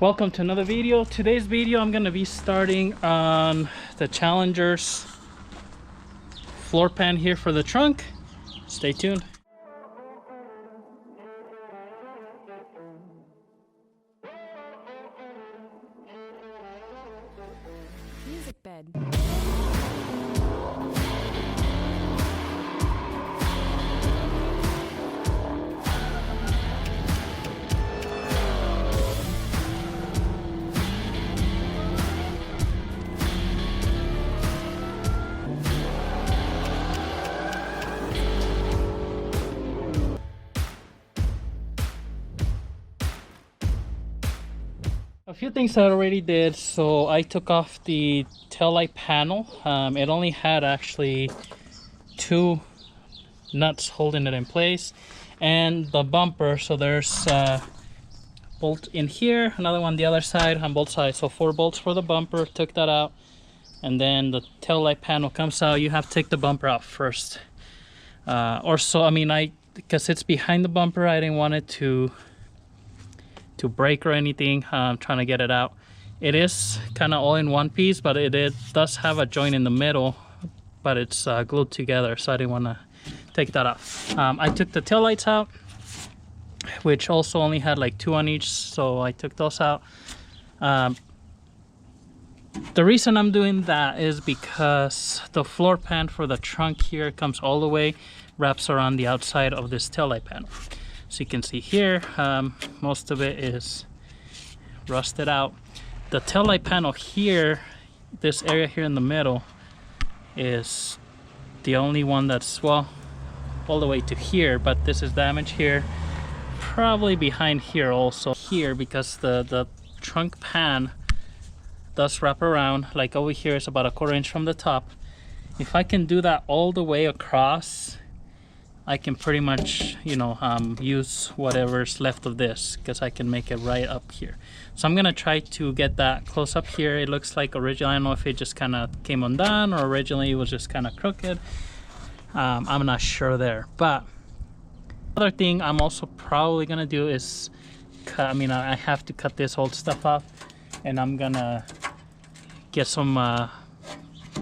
Welcome to another video. Today's video I'm going to be starting on the Challenger's floor pan here for the trunk. Stay tuned. Music bed. A few things I already did. So I took off the taillight panel. It only had actually two nuts holding it in place, and the bumper. So there's a bolt in here, another one the other side, on both sides. So 4 bolts for the bumper. Took that out, and then the taillight panel comes out. You have to take the bumper out first, or so. I mean, because it's behind the bumper, I didn't want it to break or anything. I'm trying to get it out. It is kind of all in one piece, but it does have a joint in the middle, but it's glued together, so I didn't want to take that off. I took the taillights out, which also only had like 2 on each, so I took those out. The reason I'm doing that is because the floor pan for the trunk here comes all the way, wraps around the outside of this taillight panel. So you can see here, most of it is rusted out. The taillight panel here, this area here in the middle, is the only one that's, well, all the way to here, but this is damaged here, probably behind here also here, because the trunk pan does wrap around. Like over here is about 1/4 inch from the top. If I can do that all the way across, I can pretty much, you know, use whatever's left of this, because I can make it right up here. So I'm gonna try to get that close up here. It looks like originally, I don't know if it just kind of came undone or originally it was just kind of crooked. I'm not sure there. But other thing I'm also probably gonna do is cut. I mean, I have to cut this old stuff off, and I'm gonna get some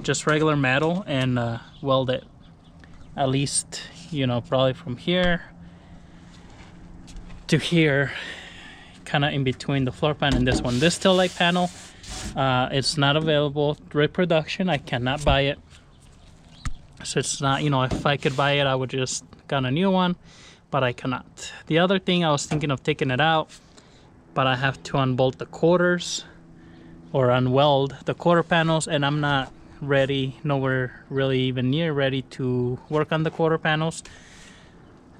just regular metal and weld it, at least, you know, probably from here to here, kind of in between the floor pan and this one. This taillight panel, it's not available reproduction. I cannot buy it, so it's not, you know, if I could buy it, I would just got a new one, but I cannot. The other thing, I was thinking of taking it out, but I have to unbolt the quarters or unweld the quarter panels, and I'm not ready, nowhere really even near ready to work on the quarter panels.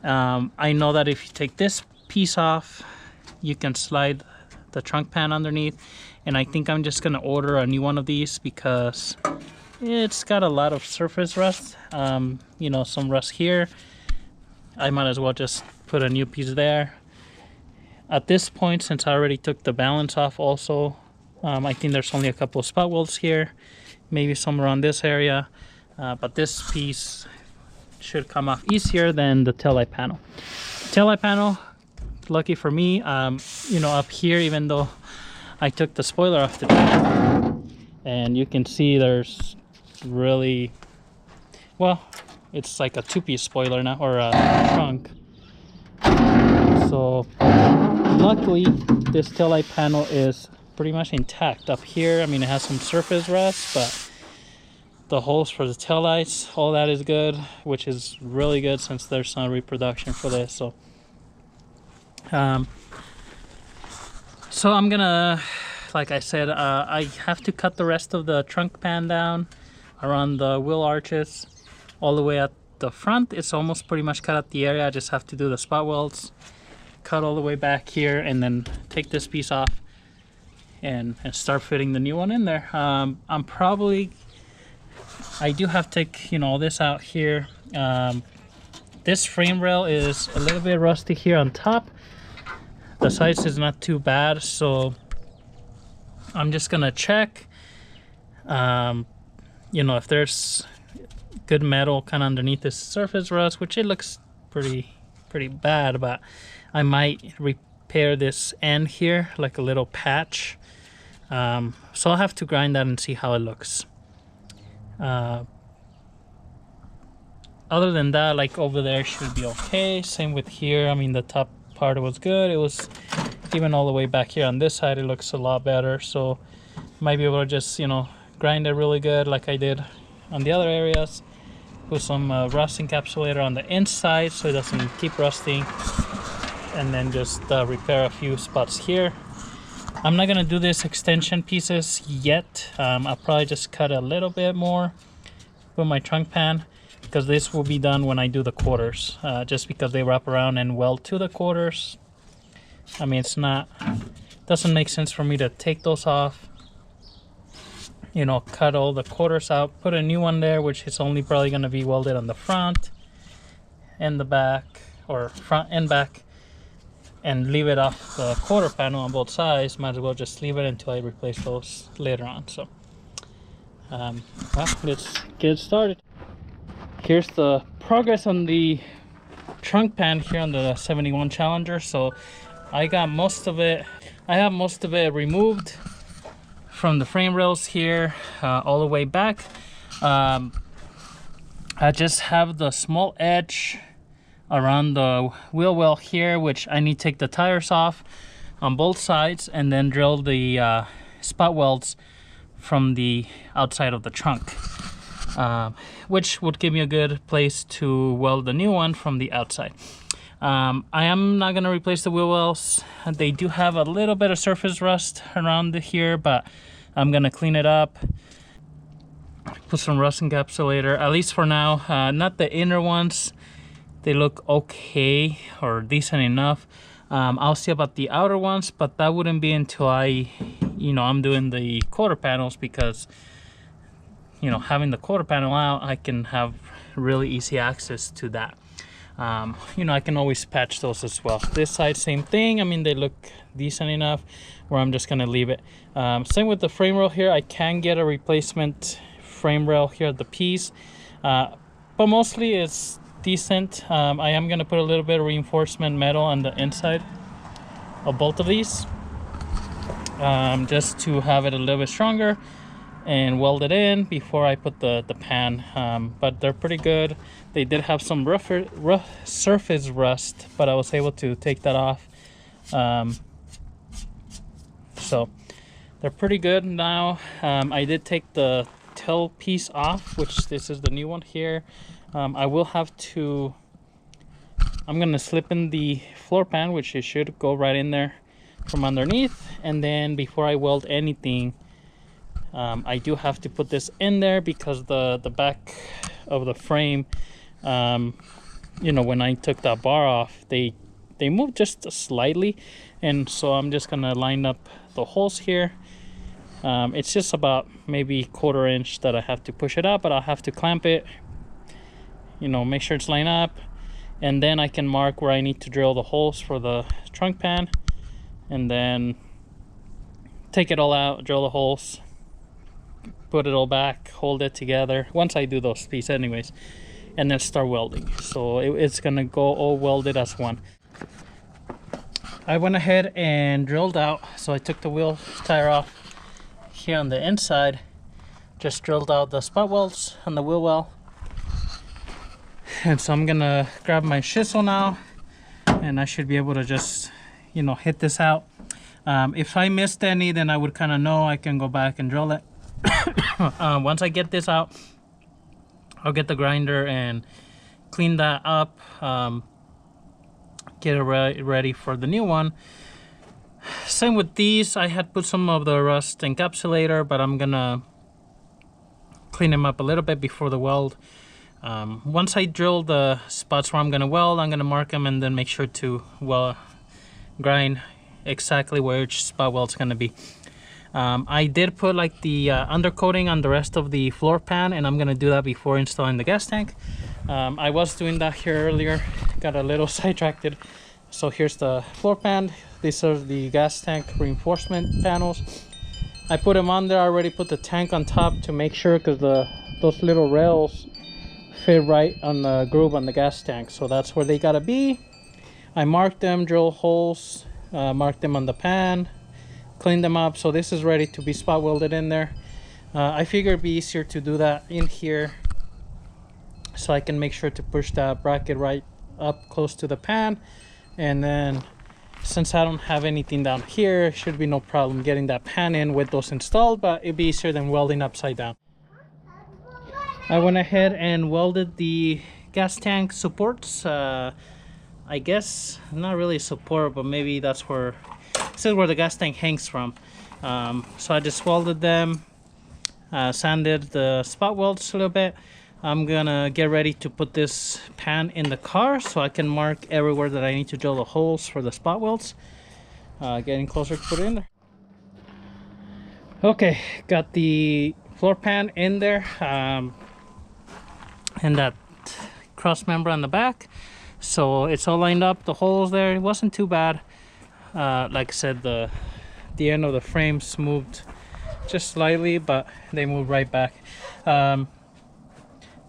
I know that if you take this piece off, you can slide the trunk pan underneath, and I think I'm just gonna order a new one of these because it's got a lot of surface rust, you know, some rust here. I might as well just put a new piece there. At this point, since I already took the balance off also, I think there's only a couple of spot welds here, maybe somewhere on this area, but this piece should come off easier than the taillight panel. Taillight panel, lucky for me, you know, up here, even though I took the spoiler off the back, and you can see there's really, well, it's like a 2-piece spoiler now, or a trunk. So luckily this taillight panel is pretty much intact. Up here, I mean, it has some surface rust, but the holes for the taillights, all that is good, which is really good since there's some reproduction for this. So so I'm gonna, like I said, I have to cut the rest of the trunk pan down around the wheel arches all the way at the front. It's almost pretty much cut out the area. I just have to do the spot welds, cut all the way back here, and then take this piece off and start fitting the new one in there. I'm probably, I do have to take, you know, all this out here. This frame rail is a little bit rusty here on top. The size is not too bad, so I'm just gonna check, you know, if there's good metal kind of underneath this surface rust, which it looks pretty bad, but I might repair this end here, like a little patch. So I'll have to grind that and see how it looks. Other than that, like over there should be okay. Same with here. I mean, the top part was good. It was even all the way back here on this side, it looks a lot better. So might be able to just, you know, grind it really good like I did on the other areas. Put some rust encapsulator on the inside so it doesn't keep rusting, and then just repair a few spots here. I'm not gonna do this extension pieces yet. I'll probably just cut a little bit more with my trunk pan, because this will be done when I do the quarters, just because they wrap around and weld to the quarters. I mean, doesn't make sense for me to take those off, you know, cut all the quarters out, put a new one there, which is only probably going to be welded on the front and the back, or front and back, and leave it off the quarter panel on both sides. Might as well just leave it until I replace those later on. So well, let's get started. Here's the progress on the trunk pan here on the 71 Challenger. So I got most of it. I have most of it removed from the frame rails here, all the way back. I just have the small edge around the wheel well here, which I need to take the tires off on both sides and then drill the spot welds from the outside of the trunk, which would give me a good place to weld the new one from the outside. I am not going to replace the wheel wells. They do have a little bit of surface rust around here, but I'm going to clean it up, put some rust encapsulator, at least for now. Not the inner ones. They look okay or decent enough. I'll see about the outer ones, but that wouldn't be until I'm doing the quarter panels, because having the quarter panel out, I can have really easy access to that. I can always patch those as well. This side, same thing. I mean, they look decent enough where I'm just gonna leave it. Same with the frame rail here. I can get a replacement frame rail here at the piece, but mostly it's decent. I am gonna put a little bit of reinforcement metal on the inside of both of these, just to have it a little bit stronger and weld it in before I put the pan. But they're pretty good. They did have some rough surface rust, but I was able to take that off. So they're pretty good now. I did take the tail piece off, which this is the new one here. I will have to, I'm gonna slip in the floor pan, which it should go right in there from underneath, and then before I weld anything, I do have to put this in there, because the back of the frame, when I took that bar off, they moved just slightly, and so I'm just gonna line up the holes here. It's just about maybe 1/4 inch that I have to push it up, but I'll have to clamp it, make sure it's lined up, and then I can mark where I need to drill the holes for the trunk pan, and then take it all out, drill the holes, put it all back, hold it together once I do those pieces anyways, and then start welding. So it's gonna go all welded as one. I went ahead and drilled out, so I took the wheel tire off here on the inside, just drilled out the spot welds on the wheel well, and so I'm gonna grab my chisel now, and I should be able to just hit this out. If I missed any, then I would kind of know. I can go back and drill it. Once I get this out, I'll get the grinder and clean that up, get it ready for the new one. Same with these. I had put some of the rust encapsulator, but I'm gonna clean them up a little bit before the weld. Once I drill the spots where I'm gonna weld, I'm gonna mark them and then make sure to grind exactly where each spot weld's gonna be. I did put like the undercoating on the rest of the floor pan, and I'm gonna do that before installing the gas tank. I was doing that here earlier, got a little sidetracked. So here's the floor pan. These are the gas tank reinforcement panels. I put them on there. I already put the tank on top to make sure, because those little rails fit right on the groove on the gas tank, so that's where they gotta be. I marked them, drill holes marked them on the pan, cleaned them up. So this is ready to be spot welded in there. I figure it'd be easier to do that in here, so I can make sure to push that bracket right up close to the pan. And then since I don't have anything down here, it should be no problem getting that pan in with those installed, but it'd be easier than welding upside down. I went ahead and welded the gas tank supports. I guess not really support, but maybe that's where, this is where the gas tank hangs from. So I just welded them, sanded the spot welds a little bit. I'm gonna get ready to put this pan in the car so I can mark everywhere that I need to drill the holes for the spot welds. Getting closer to put it in there. Okay, got the floor pan in there, and that cross member on the back, so it's all lined up. The holes there, it wasn't too bad. Like I said, the end of the frames moved just slightly, but they moved right back.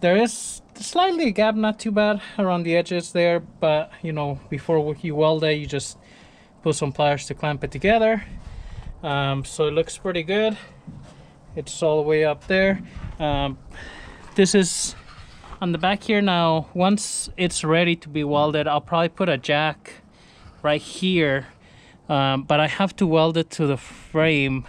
There is slightly a gap, not too bad around the edges there, but you know, before you weld it, you just put some pliers to clamp it together. So it looks pretty good. It's all the way up there. This is on the back here now. Once it's ready to be welded, I'll probably put a jack right here, but I have to weld it to the frame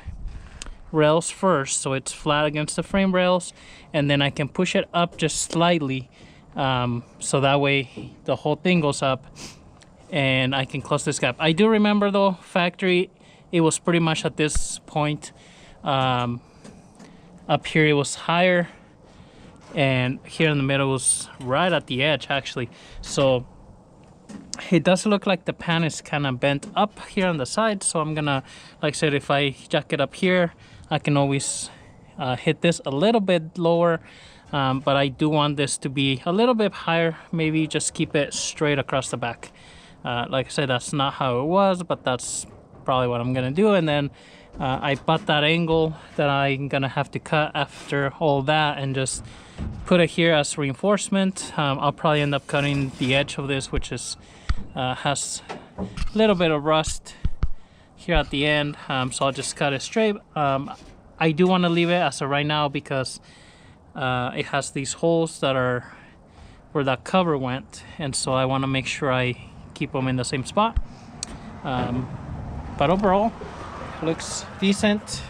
rails first, so it's flat against the frame rails, and then I can push it up just slightly, so that way the whole thing goes up and I can close this gap. I do remember though, factory, it was pretty much at this point. Up here it was higher, and here in the middle was right at the edge actually. So it does look like the pan is kind of bent up here on the side, so I'm gonna, like I said, if I jack it up here, I can always hit this a little bit lower, but I do want this to be a little bit higher. Maybe just keep it straight across the back. Like I said, that's not how it was, but that's probably what I'm gonna do. And then I bought that angle that I'm gonna have to cut after all that and just put it here as reinforcement. I'll probably end up cutting the edge of this, which is has a little bit of rust here at the end, so I'll just cut it straight. I do want to leave it as of right now because it has these holes that are where that cover went, and so I want to make sure I keep them in the same spot. But overall, looks decent.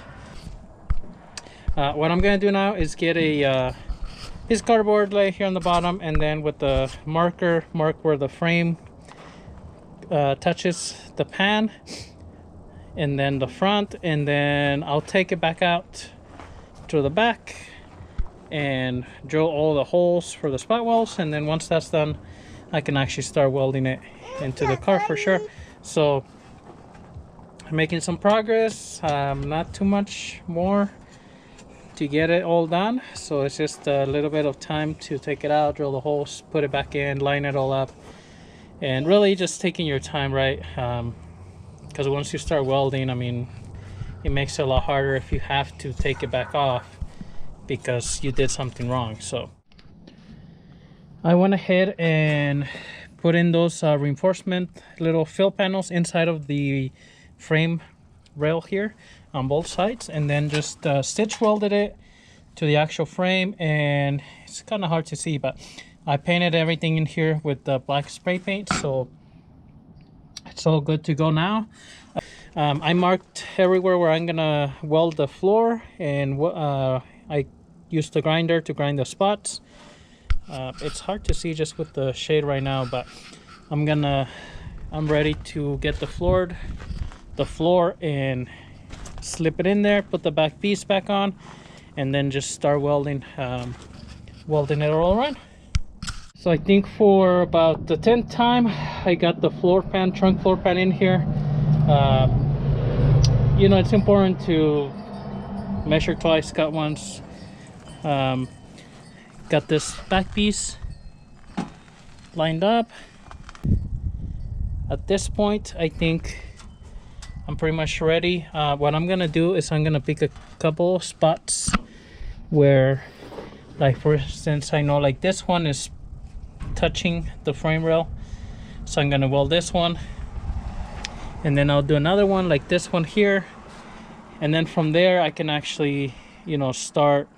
What I'm gonna do now is get a piece of cardboard lay here on the bottom, and then with the marker mark where the frame touches the pan, and then the front, and then I'll take it back out to the back and drill all the holes for the spot welds. And then once that's done, I can actually start welding it into the car for sure. So I'm making some progress, not too much more to get it all done, so it's just a little bit of time to take it out, drill the holes, put it back in, line it all up, and really just taking your time, right? Because once you start welding, I mean, it makes it a lot harder if you have to take it back off because you did something wrong. So I went ahead and put in those reinforcement little fill panels inside of the frame rail here on both sides, and then just stitch welded it to the actual frame. And it's kind of hard to see, but I painted everything in here with the black spray paint, so it's all good to go now. I marked everywhere where I'm gonna weld the floor, and I used the grinder to grind the spots. It's hard to see just with the shade right now, but I'm ready to get the floor and slip it in there, put the back piece back on, and then just start welding it all around. So I think for about the 10th time, I got the trunk floor pan in here. You know, it's important to measure twice, cut once. Got this back piece lined up. At this point, I think I'm pretty much ready. What I'm gonna do is I'm gonna pick a couple of spots where, like for instance, I know like this one is touching the frame rail, so I'm gonna weld this one, and then I'll do another one like this one here, and then from there I can actually, you know, start.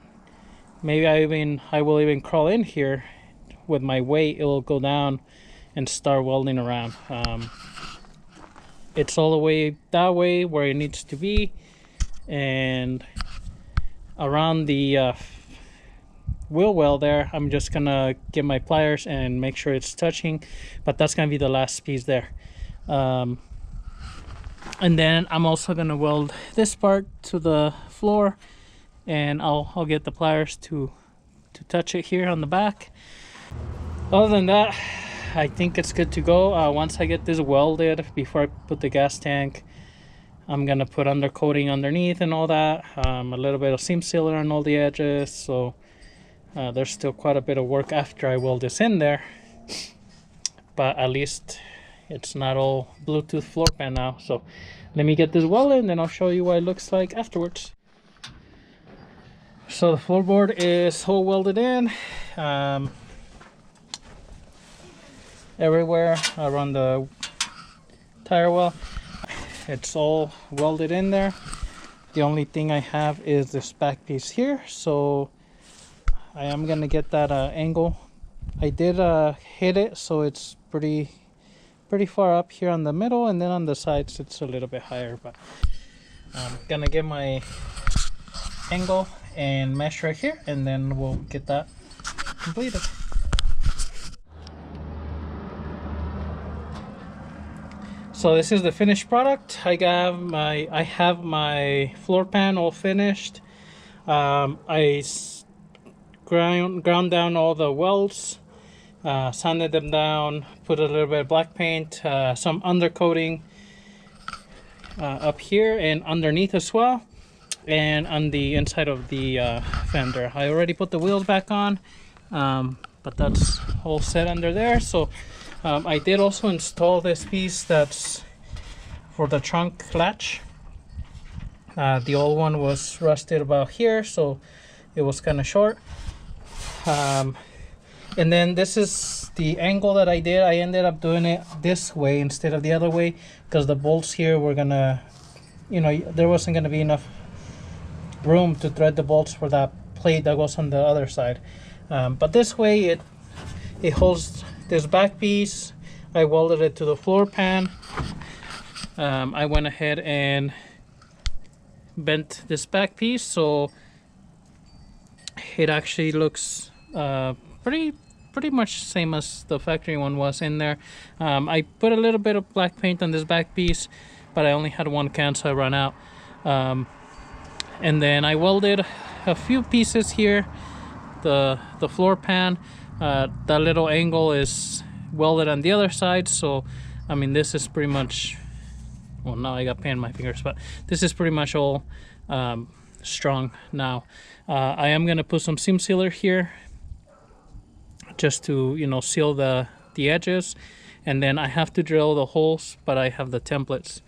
Maybe I will even crawl in here with my weight. It will go down and start welding around. It's all the way that way where it needs to be, and around the wheel well there, I'm just gonna get my pliers and make sure it's touching, but that's gonna be the last piece there. And then I'm also gonna weld this part to the floor, and I'll get the pliers to touch it here on the back. Other than that, I think it's good to go. Once I get this welded, before I put the gas tank, I'm gonna put undercoating underneath and all that, a little bit of seam sealer on all the edges, so there's still quite a bit of work after I weld this in there, but at least it's not all Bluetooth floor pan now. So let me get this welded and then I'll show you what it looks like afterwards. So the floorboard is all welded in, everywhere around the tire well. It's all welded in there. The only thing I have is this back piece here, so I am gonna get that angle. I did hit it, so it's pretty far up here on the middle, and then on the sides it's a little bit higher, but I'm gonna get my angle and mesh right here, and then we'll get that completed. So this is the finished product. I have my floor pan all finished. I ground down all the welds, sanded them down, put a little bit of black paint, some undercoating up here and underneath as well, and on the inside of the fender. I already put the wheels back on, but that's all set under there. So I did also install this piece that's for the trunk latch. The old one was rusted about here, so it was kind of short. And then this is the angle that I did. I ended up doing it this way instead of the other way because the bolts here were gonna, you know, there wasn't gonna be enough room to thread the bolts for that plate that goes on the other side. But this way it holds this back piece. I welded it to the floor pan. I went ahead and bent this back piece so it actually looks pretty much same as the factory one was in there. I put a little bit of black paint on this back piece, but I only had one can, so I ran out. And then I welded a few pieces here. The floor pan, that little angle is welded on the other side, so I mean this is pretty much, well, now I got paint in my fingers, but this is pretty much all strong now. I am gonna put some seam sealer here just to, you know, seal the edges, and then I have to drill the holes, but I have the templates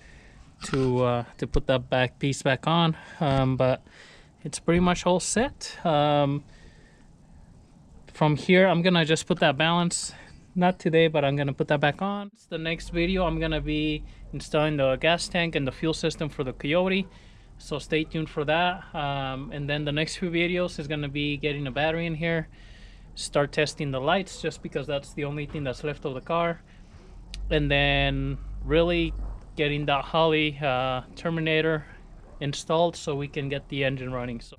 to put that back piece back on. But it's pretty much all set. From here I'm gonna just put that balance, not today, but I'm gonna put that back on. The next video I'm gonna be installing the gas tank and the fuel system for the Coyote, so stay tuned for that. And then the next few videos is gonna be getting a battery in here, start testing the lights, just because that's the only thing that's left of the car, and then really getting that Holley Terminator installed so we can get the engine running. So